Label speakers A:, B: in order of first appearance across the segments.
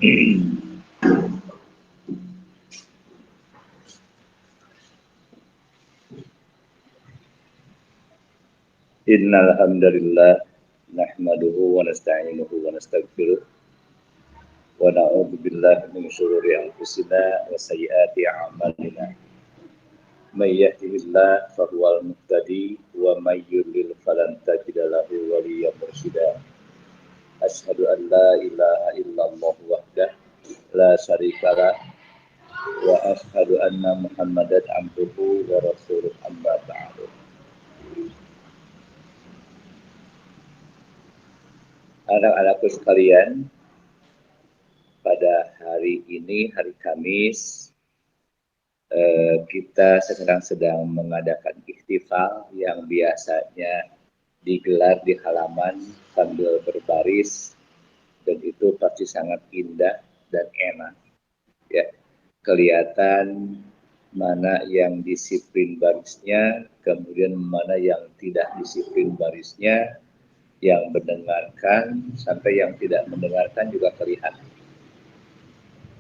A: Innal hamdalillah nahmaduhu wa nasta'inuhu wa nastaghfiruh wa na'udzu billahi min shururi anfusina wa sayyiati a'malina. May yahdihillahu fahuwal muhtadi wa may yudlil falan tajida lahu waliyyan mursyida. Asyhadu an la ilaha illallah wahdahu la syarikalah wa asyhadu anna Muhammadan abduhu wa rasuluh amma ba'du. Anak-anakku sekalian, pada hari ini, hari Kamis, kita sedang mengadakan ihtifal yang biasanya digelar di halaman sambil berbaris, dan itu pasti sangat indah dan enak. Ya, kelihatan mana yang disiplin barisnya, kemudian mana yang tidak disiplin barisnya, yang mendengarkan sampai yang tidak mendengarkan juga kelihatan.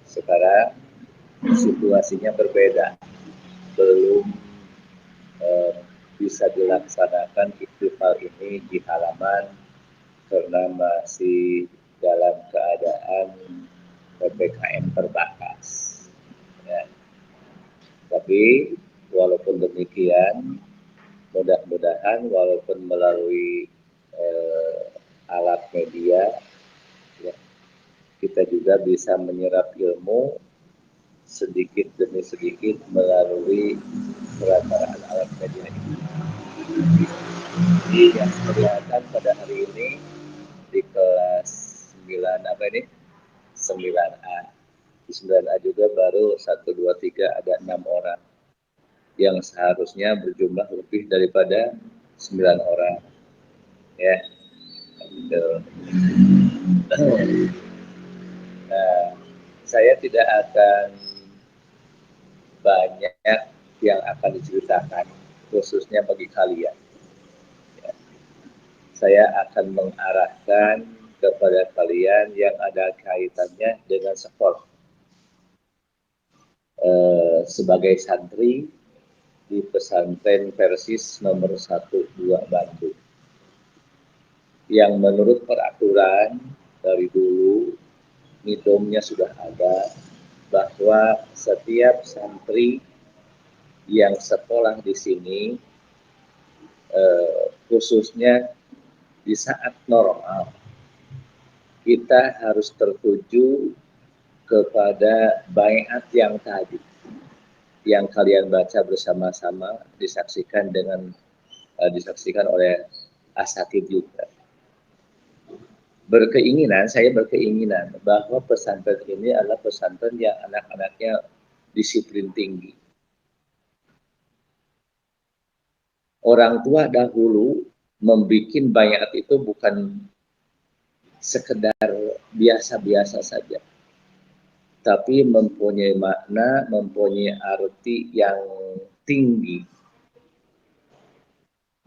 A: Sekarang situasinya berbeda, belum bisa dilaksanakan ihtifal ini di halaman karena masih dalam keadaan PPKM terbatas. Ya. Tapi walaupun demikian, mudah-mudahan walaupun melalui alat media, ya, kita juga bisa menyerap ilmu sedikit demi sedikit melalui perantaraan alat media ini. Jadi yang kelihatan pada hari ini di kelas 9 apa ini? 9A. Di 9A juga baru 1, 2, 3 ada 6 orang. Yang seharusnya berjumlah lebih daripada 9 orang. Ya. Nah, saya tidak akan banyak yang akan diceritakan, khususnya bagi kalian. Ya. Saya akan mengarahkan kepada kalian yang ada kaitannya dengan sekolah. Sebagai santri di pesantren Persis nomor 12 Bandung, yang menurut peraturan dari dulu, nidomnya sudah ada, bahwa setiap santri yang sekolah di sini, khususnya di saat normal, kita harus tertuju kepada baiat yang tadi, yang kalian baca bersama-sama, disaksikan oleh asatid juga. Saya berkeinginan bahwa pesantren ini adalah pesantren yang anak-anaknya disiplin tinggi. Orang tua dahulu membuat baiat itu bukan sekedar biasa-biasa saja, tapi mempunyai makna, mempunyai arti yang tinggi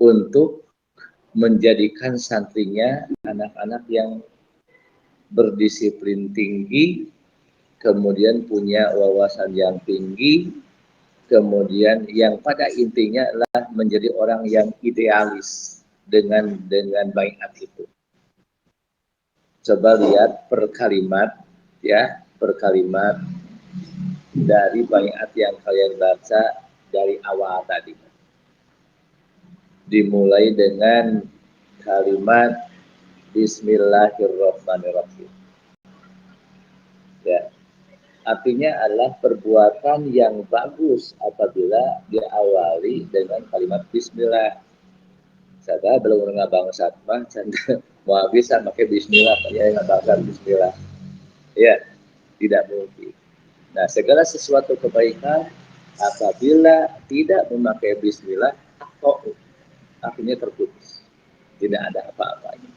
A: untuk menjadikan santrinya anak-anak yang berdisiplin tinggi, kemudian punya wawasan yang tinggi, kemudian yang pada intinya adalah menjadi orang yang idealis dengan baiat itu. Coba lihat per kalimat dari baiat yang kalian baca dari awal tadi. Dimulai dengan kalimat Bismillahirrahmanirrahim. Ya, artinya adalah perbuatan yang bagus apabila diawali dengan kalimat Bismillah. Saya belum ngabang satmah, mau bisa pakai Bismillah, ya ngabangkan Bismillah. Ya, tidak mungkin. Nah, segala sesuatu kebaikan apabila tidak memakai Bismillah, akhirnya terputus, tidak ada apa-apanya.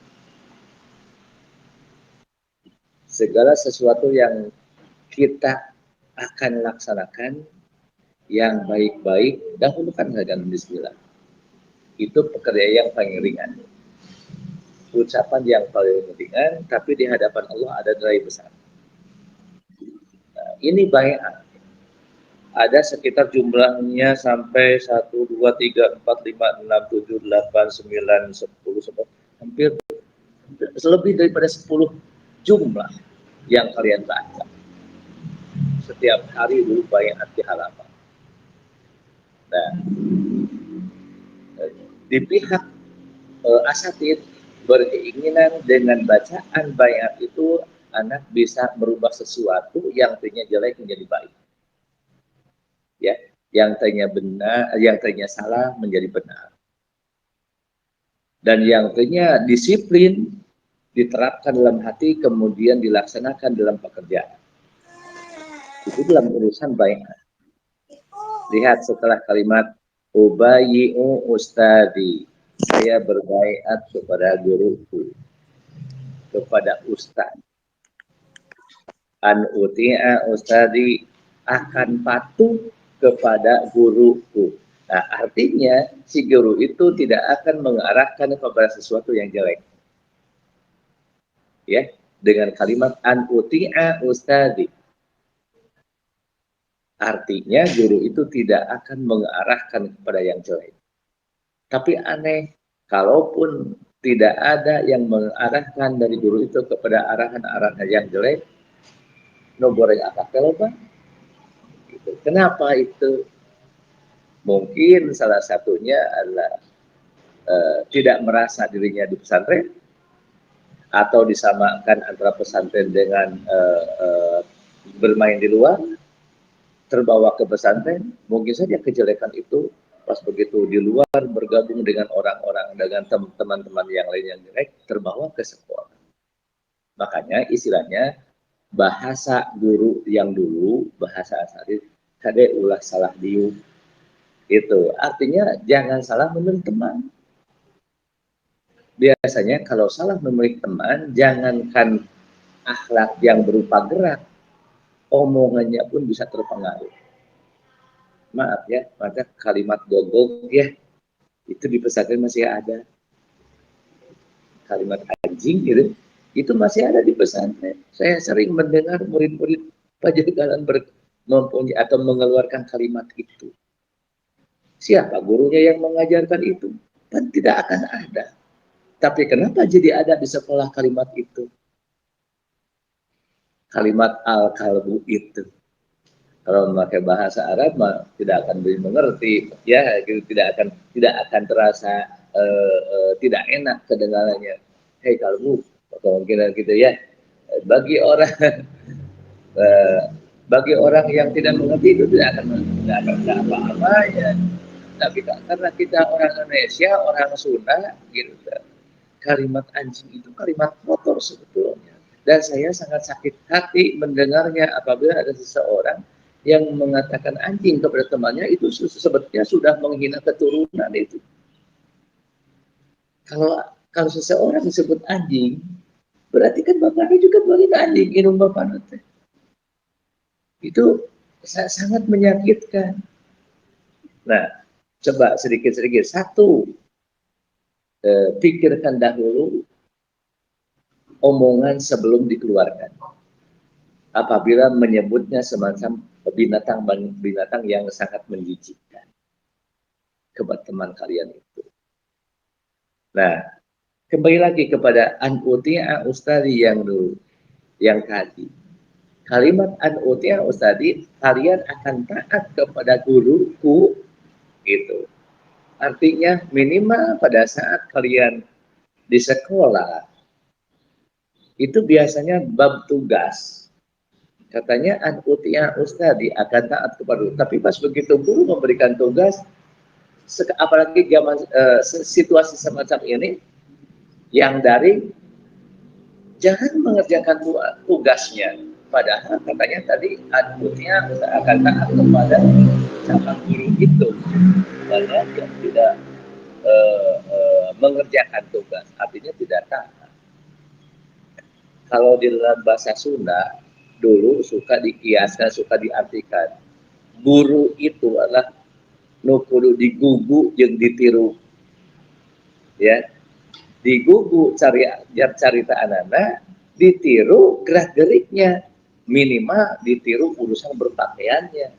A: Segala sesuatu yang kita akan laksanakan yang baik-baik, dahulukan dengan Bismillah. Itu pekerjaan yang paling ringan, ucapan yang paling ringan, tapi di hadapan Allah ada nilai besar. ini baiat. Ada sekitar jumlahnya sampai 1, 2, 3, 4, 5, 6, 7, 8, 9, 10, hampir lebih daripada 10 jumlah yang kalian baca. Setiap hari dulu baiat di halaman. Nah, di pihak asatid berkeinginan dengan bacaan baiat itu anak bisa merubah sesuatu yang tadinya jelek menjadi baik. Ya, yang tadinya benar, yang tadinya salah menjadi benar. Dan yang tadinya disiplin diterapkan dalam hati kemudian dilaksanakan dalam pekerjaan. Itu dalam urusan baiat. Lihat setelah kalimat ubayyi'u ustadi, saya berbaiat kepada guruku, kepada ustaz. An uti'a ustadi, akan patuh kepada guruku. Nah, artinya si guru itu tidak akan mengarahkan kepada sesuatu yang jelek. Ya, dengan kalimat an uti'a ustadi. Artinya guru itu tidak akan mengarahkan kepada yang jelek. Tapi aneh, kalaupun tidak ada yang mengarahkan dari guru itu kepada arahan-arahan yang jelek, no goreng akak loba. Gitu. Kenapa itu? Mungkin salah satunya adalah tidak merasa dirinya di pesantren, atau disamakan antara pesantren dengan bermain di luar, terbawa ke pesantren. Mungkin saja kejelekan itu pas begitu di luar bergabung dengan orang-orang, dengan teman-teman yang lain yang jelek, terbawa ke sekolah. Makanya istilahnya bahasa guru yang dulu, bahasa asari, kade ulah salah diu. Itu artinya jangan salah memilih teman. Biasanya kalau salah memilih teman, jangankan akhlak yang berupa gerak, omongannya pun bisa terpengaruh. Maaf ya, maka kalimat gogok ya, itu di pesantren masih ada. Kalimat anjing gitu, itu masih ada di pesantren. Saya sering mendengar murid-murid Pajajaran mempunyai atau mengeluarkan kalimat itu. Siapa gurunya yang mengajarkan itu? Kan tidak akan ada. Tapi kenapa jadi ada di sekolah kalimat itu? Kalimat al-kalbu itu. Kalau memakai bahasa Arab mah tidak akan mengerti, ya, gitu, tidak akan terasa tidak enak kedengarannya. Hei kalbu, kemungkinan gitu ya. Bagi orang bagi orang yang tidak mengerti itu tidak akan ada apa-apanya. Tapi karena kita orang Indonesia, orang Sunda, gitu. Kalimat anjing itu kalimat kotor sebetulnya. Dan saya sangat sakit hati mendengarnya apabila ada seseorang yang mengatakan anjing kepada temannya, itu sebetulnya sudah menghina keturunan itu. Kalau seseorang disebut anjing, berarti kan bapaknya juga menghina anjing, inung bapaknya. Itu sangat menyakitkan. Nah, coba sedikit-sedikit. Satu, pikirkan dahulu omongan sebelum dikeluarkan. Apabila menyebutnya semacam binatang yang sangat menjijikkan kepada teman kalian itu. Nah, kembali lagi kepada an uti'a ustadi yang dulu, yang tadi. Kalimat an uti'a ustadi, kalian akan taat kepada guruku, gitu. Artinya minimal pada saat kalian di sekolah, itu biasanya bab tugas. Katanya an uti'a ustadi, akan taat kepada guru. Tapi pas begitu guru memberikan tugas, apalagi zaman situasi semacam ini, yang daring, jangan mengerjakan tugasnya. Padahal katanya tadi an uti'a akan taat kepada sama guru itu. Banyak yang tidak mengerjakan tugas, artinya tidak taat. Kalau di dalam bahasa Sunda, dulu suka dikiaskan, suka diartikan. Guru itu adalah nu kudu digugu yang ditiru. Ya. Digugu carita anak-anak, ditiru gerak-geriknya. minimal ditiru urusan berpakaiannya.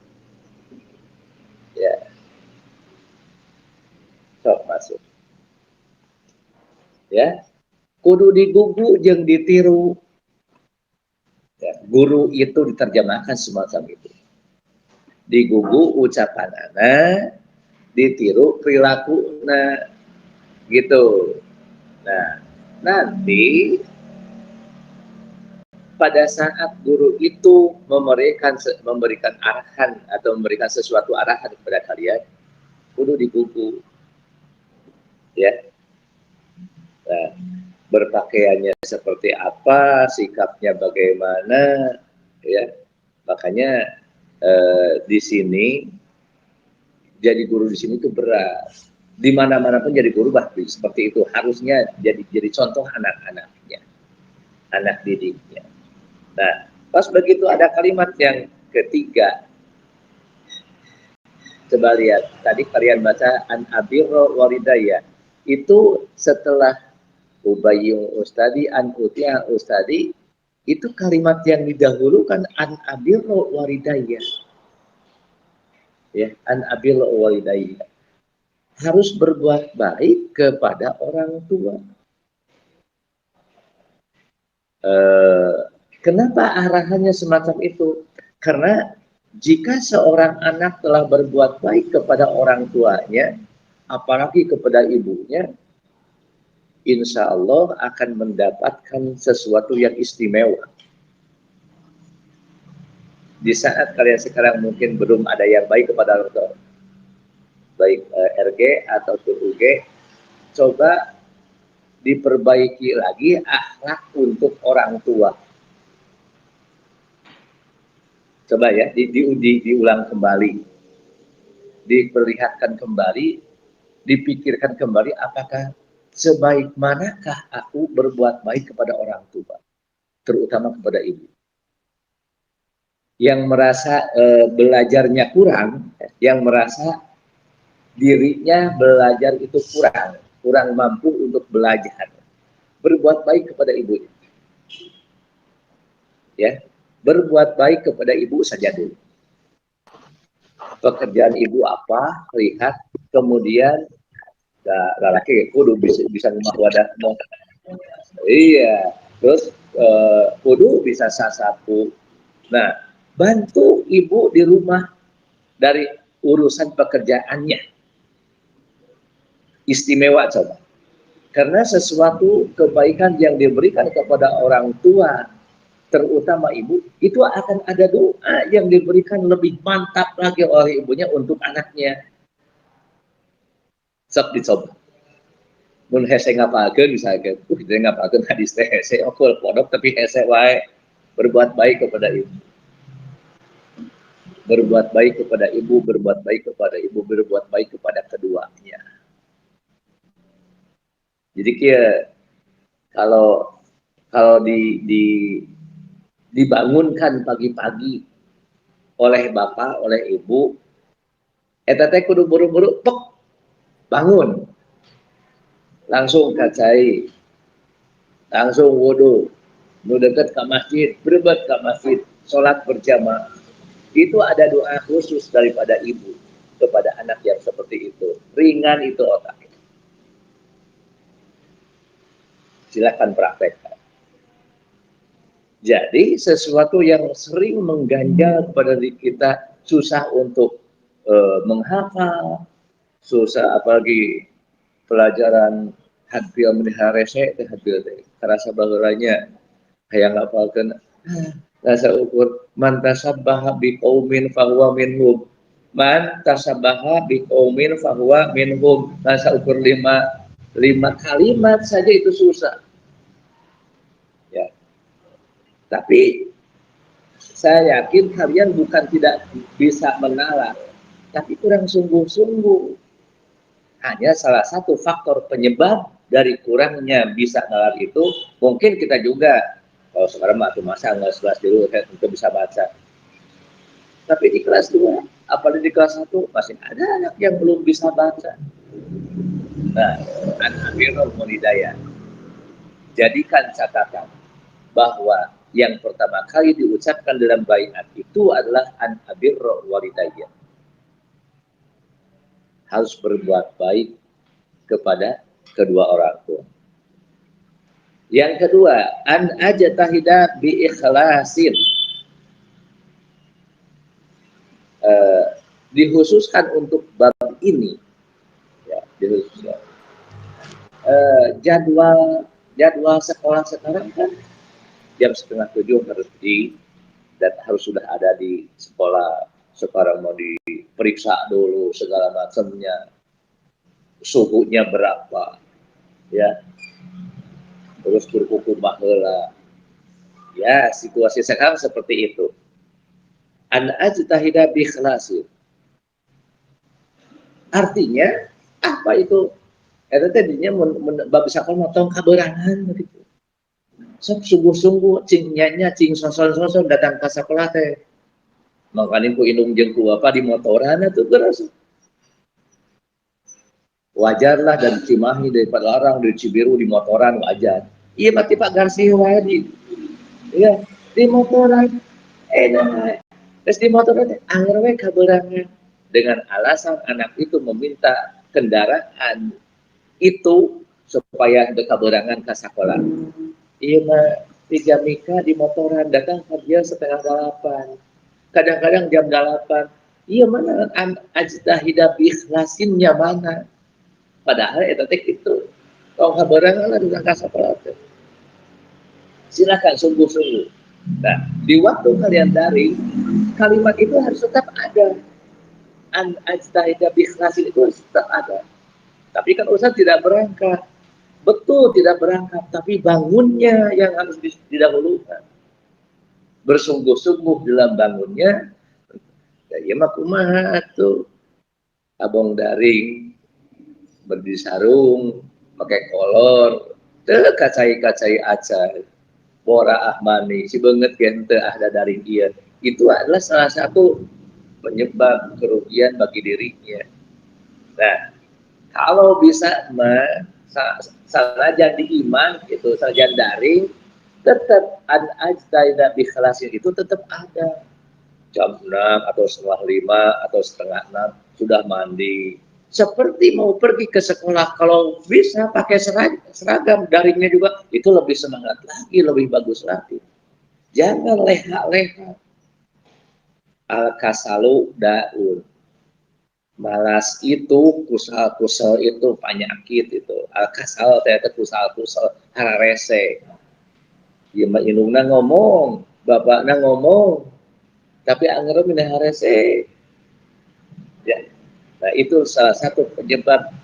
A: Ya, sok masuk. Ya, kudu digugu jeung ditiru. Ya, guru itu diterjemahkan semacam itu. Digugu ucapan anak, ditiru perilaku gitu. Nah, nanti pada saat guru itu memberikan arahan atau memberikan sesuatu arahan kepada kalian, kudu digugu, ya. Nah, berpakaiannya seperti apa, sikapnya bagaimana, ya. Makanya di sini jadi guru di sini itu berat. Di mana-mana pun jadi guru seperti itu, harusnya jadi contoh anak-anaknya, anak didiknya. Nah, pas begitu ada kalimat yang ketiga. Coba lihat, tadi kalian baca an abirro walidayya. Itu setelah ubayyung ustadi an utia ustadi, itu kalimat yang didahulukan an abirro walidayya. Ya, an abirro walidayya. Harus berbuat baik kepada orang tua. Kenapa arahannya semacam itu? Karena jika seorang anak telah berbuat baik kepada orang tuanya, apalagi kepada ibunya, insya Allah akan mendapatkan sesuatu yang istimewa. Di saat kalian sekarang mungkin belum ada yang baik kepada orang tua, baik RG atau UG, coba diperbaiki lagi akhlak untuk orang tua. Coba ya, diulang kembali, diperlihatkan kembali, dipikirkan kembali apakah sebaik manakah aku berbuat baik kepada orang tua, terutama kepada ibu. Yang merasa belajarnya kurang, yang merasa dirinya belajar itu kurang mampu untuk belajar, berbuat baik kepada ibunya. Ya, berbuat baik kepada ibu saja dulu. Pekerjaan ibu apa, lihat, kemudian laki kudu bisa rumah wadah. Iya, terus kudu bisa sasapu. Nah, bantu ibu di rumah dari urusan pekerjaannya. Istimewa coba. Karena sesuatu kebaikan yang diberikan kepada orang tua, terutama ibu, itu akan ada doa yang diberikan lebih mantap lagi oleh ibunya untuk anaknya. Sok dicoba. Mun hese ngapalkeun misalkan, dia ngapalkeun hadis teh hese okul podok tapi hese wae, berbuat baik kepada ibu. Berbuat baik kepada ibu, berbuat baik kepada ibu, berbuat baik kepada keduanya. Jadi kalau dibangunkan pagi-pagi oleh bapak, oleh ibu, eta teh kudu buru-buru bangun. Langsung kacai. Langsung wudu. Nu deket ke masjid, berebet ke masjid, sholat berjamaah. Itu ada doa khusus daripada ibu kepada anak yang seperti itu. Ringan itu otaknya. Silakan praktekkan. Jadi sesuatu yang sering mengganjal kepada diri kita, susah untuk menghafal, susah apalagi pelajaran hadbil meniharese hadbil terasa baheulanya hayang ngapalkeun rasa ukur man tasabbaha biqaumin fahuwa minhum, man tasabbaha biqaumin fahuwa minhum, rasa ukur lima kalimat saja itu susah ya. Tapi saya yakin kalian bukan tidak bisa menalar, tapi kurang sungguh-sungguh. Hanya salah satu faktor penyebab dari kurangnya bisa nalar itu, mungkin kita juga, kalau sekarang masa nggak kelas dulu untuk bisa baca. Tapi di kelas 2, apalagi di kelas 1, masih ada anak yang belum bisa baca. Nah, an-abirul mulidayah. Jadikan catatan bahwa yang pertama kali diucapkan dalam baiat itu adalah an abirru walidayya. Harus berbuat baik kepada kedua orang tua. Yang kedua, an ajtahida bi ikhlasin. Dikhususkan untuk bab ini, ya, dikhususkan. Jadwal sekolah sekarang kan jam 6:30 harus sudah ada di sekolah. Sekarang mau diperiksa dulu segala macamnya, suhunya berapa, ya, terus berkuku baheula. Ya, situasi sekarang seperti itu. An ajtahida bi ikhlasin. Artinya apa itu? Eta tadinya bab sakon motong kaberangan begitu. Sok sungguh-sungguh cing nyanya cing soson-soson datang ke sekolah teh. Makanya ku indung jeung ku apa di motoran itu terus. Wajarlah dan Cimahi daripada orang di Cibiru di motoran wajar. Iya mati Pak Garsi wae di. Iya, di motoran. Nah, terus di motoran anger we kaberangan dengan alasan anak itu meminta kendaraan itu supaya ada kaberangan ke sekolah. Iya mah 3 Mika di motoran datang kerja 7:30. Kadang-kadang jam 8. Iya mana ajtahida bi ikhlasinnya mana? Padahal eta teh kitu. Kalau kaberangan lah datang ke sekolah teh. Silakan sungguh-sungguh. Nah, di waktu kalian daring, kalimat itu harus tetap ada. An ajtahida bi ikhlasin itu harus tetap ada. Tapi kan Ustaz tidak berangkat. Betul tidak berangkat, tapi bangunnya yang harus didahulukan. Bersungguh-sungguh dalam bangunnya. Ya mah kumaha tuh. Abong daring, berdiri sarung, pakai kolor, teu kacai-kacai acar. Bora ahmani, si banget gente ada daring dia. Itu adalah salah satu penyebab kerugian bagi dirinya. Nah, kalau bisa mah saja di iman itu saja daring, tetap an ajtahida bi ikhlasin itu tetap ada. Jam 6 atau setengah 5 atau setengah 6 sudah mandi. Seperti mau pergi ke sekolah, kalau bisa pakai seragam daringnya juga, itu lebih semangat lagi, lebih bagus lagi. Jangan leha-leha. Al-kasalu daun. Malas itu, kusal-kusal itu penyakit itu. Al-kasal ternyata kusal-kusal hararese. Ya indungna ngomong, bapakna ngomong, tapi anggere minah harese. Ya. Nah, itu salah satu penyebab,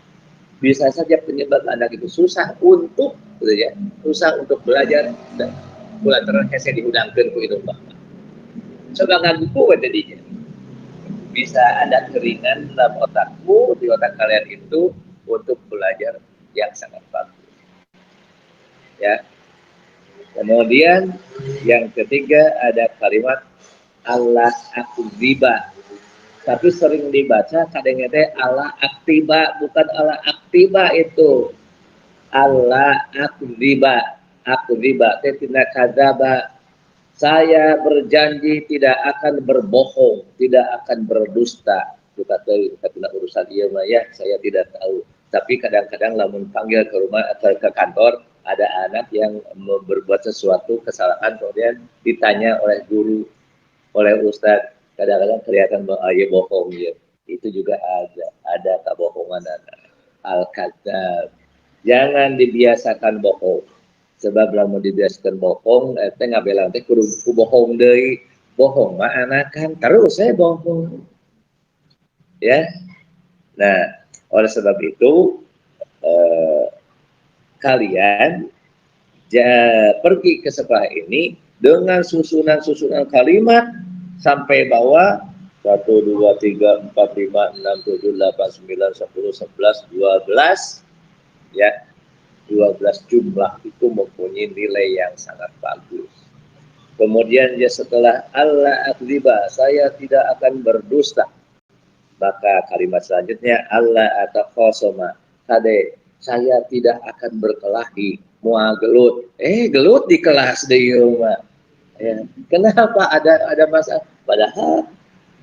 A: bisa saja penyebab anak itu susah untuk gitu ya, susah untuk belajar dan kulantaran hese dihudangkeun ku indung bapak. Coba ngaguku jadinya. Bisa ada keringan dalam otakmu, di otak kalian itu untuk belajar yang sangat bagus. Ya. Kemudian yang ketiga ada kalimat Allah aku riba. Tapi sering dibaca kadang teh Allah aktiba, bukan Allah aktiba itu. Allah aku riba teh tina kadzaba. Saya berjanji tidak akan berbohong, tidak akan berdusta. Kita tidak urusan dia mah ya, saya tidak tahu. Tapi kadang-kadang lamun panggil ke rumah atau ke kantor, ada anak yang berbuat sesuatu kesalahan, kemudian ditanya oleh guru, oleh ustadz, kadang-kadang kelihatan bahwa ya bohong ya. Itu juga ada kebohongan anak. Al-kadzab. Jangan dibiasakan bohong. Sebab lamun dibiasakan bohong, teh ngabelang teh kudu bohong deui. Bohong mah anakan terus saya bohong. Ya. Nah, oleh sebab itu kalian pergi ke sekolah ini dengan susunan kalimat sampai bawah 1, 2, 3, 4, 5, 6, 7, 8, 9, 10, 11, 12 ya. 12 jumlah itu mempunyai nilai yang sangat bagus. Kemudian ya setelah Allah akziba, saya tidak akan berdusta. Maka kalimat selanjutnya Allah atakhosoma, kade saya tidak akan berkelahi, mual gelut. Gelut di kelas di rumah. Ya. Kenapa ada masalah? Padahal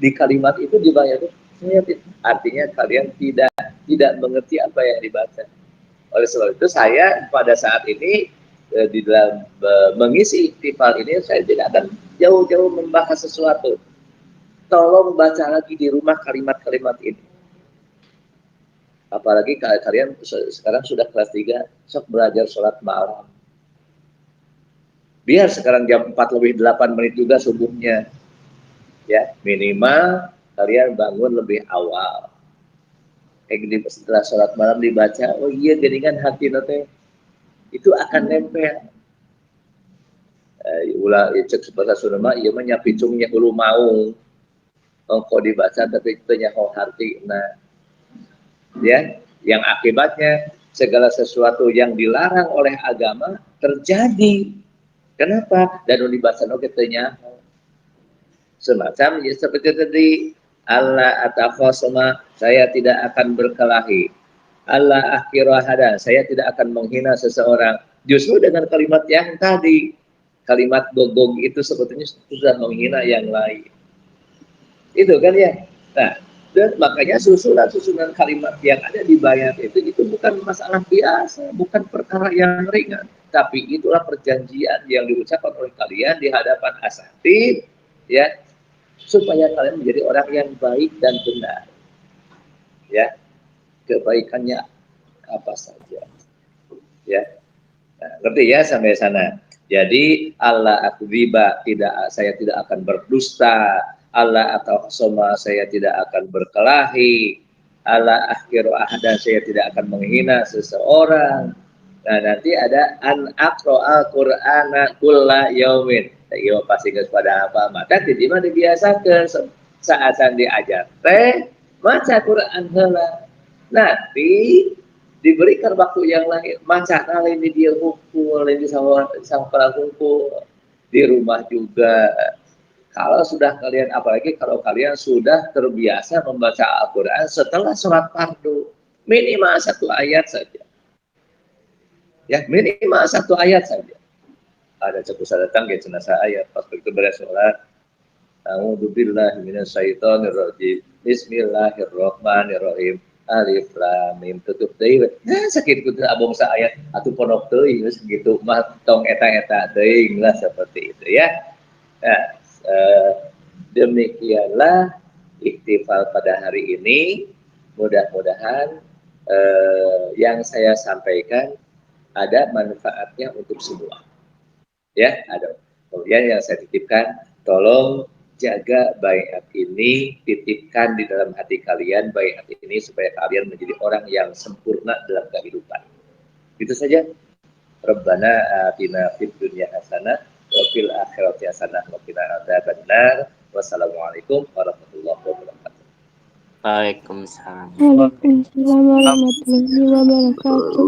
A: di kalimat itu dibayar artinya kalian tidak mengerti apa yang dibaca. Oleh sebab itu saya pada saat ini di dalam mengisi ihtifal ini saya tidak akan jauh-jauh membahas sesuatu. Tolong baca lagi di rumah kalimat-kalimat ini. Apalagi kalian sekarang sudah kelas 3, sok belajar sholat malam. Biar sekarang jam 4 lebih 8 menit juga subuhnya. Ya, minimal kalian bangun lebih awal. Kayak setelah sholat malam dibaca, oh iya geningan hati nate itu akan nempel. Ulah cek sebasa sunama ieu mah nya picungnya hulu maung. Engko dibaca tapi itu nyaho harti. Nah, ya, yang akibatnya segala sesuatu yang dilarang oleh agama terjadi. Kenapa? Dan dibaca oke teu nyaho. Semacam ya seperti tadi Allah atakhosama, saya tidak akan berkelahi. Allah akhirahada, saya tidak akan menghina seseorang. Justru dengan kalimat yang tadi, kalimat gogong itu sebetulnya sudah menghina yang lain. Itu kan ya. Nah, dan makanya susunan kalimat yang ada di bayat itu bukan masalah biasa, bukan perkara yang ringan. Tapi itulah perjanjian yang diucapkan oleh kalian di hadapan asatid, ya, supaya kalian menjadi orang yang baik dan benar. Ya, kebaikannya apa saja. Ya, nah, ngerti ya sampai sana. Jadi Allah akdziba, saya tidak akan berdusta. Allah atau soma, saya tidak akan berkelahi. Allah akhiru ahdan, saya tidak akan menghina seseorang. Nah, nanti ada an aqra al-Qur'ana kulla yaumin. Iya pasti kepada apa? Maka di mana dibiasakan saat diajar teh maca Quran heula. Nanti diberikan waktu yang lain, maca lain di dia hukum, lain di sama hukum di rumah juga. Kalau sudah kalian, apalagi kalau kalian sudah terbiasa membaca Al-Quran setelah sholat fardu, minimal 1 ayat saja. Ya, minimal 1 ayat saja. Ada cekusah datang ke jenazah ayat, pas begitu beres sholat, a'udzubillahi minasyaitonirrajim. Bismillahirrahmanirrahim. Alif lam mim tutup deui. Nah, sakit kudu abong sa ayat atuh pondok teuing geus gitu mah tong eta-eta teuing lah seperti itu ya. Nah, demikianlah ihtifal pada hari ini. Mudah-mudahan yang saya sampaikan ada manfaatnya untuk semua. Ya, ada. Kemudian yang saya titipkan, tolong jaga baiat ini, titipkan di dalam hati kalian baiat ini supaya kalian menjadi orang yang sempurna dalam kehidupan. Itu saja. Rabbana atina fid dunya hasanah wa fil akhirati hasanah wa qina adzabannar. Wassalamualaikum warahmatullahi wabarakatuh.
B: Waalaikumsalam.
C: Waalaikumsalam warahmatullahi wabarakatuh.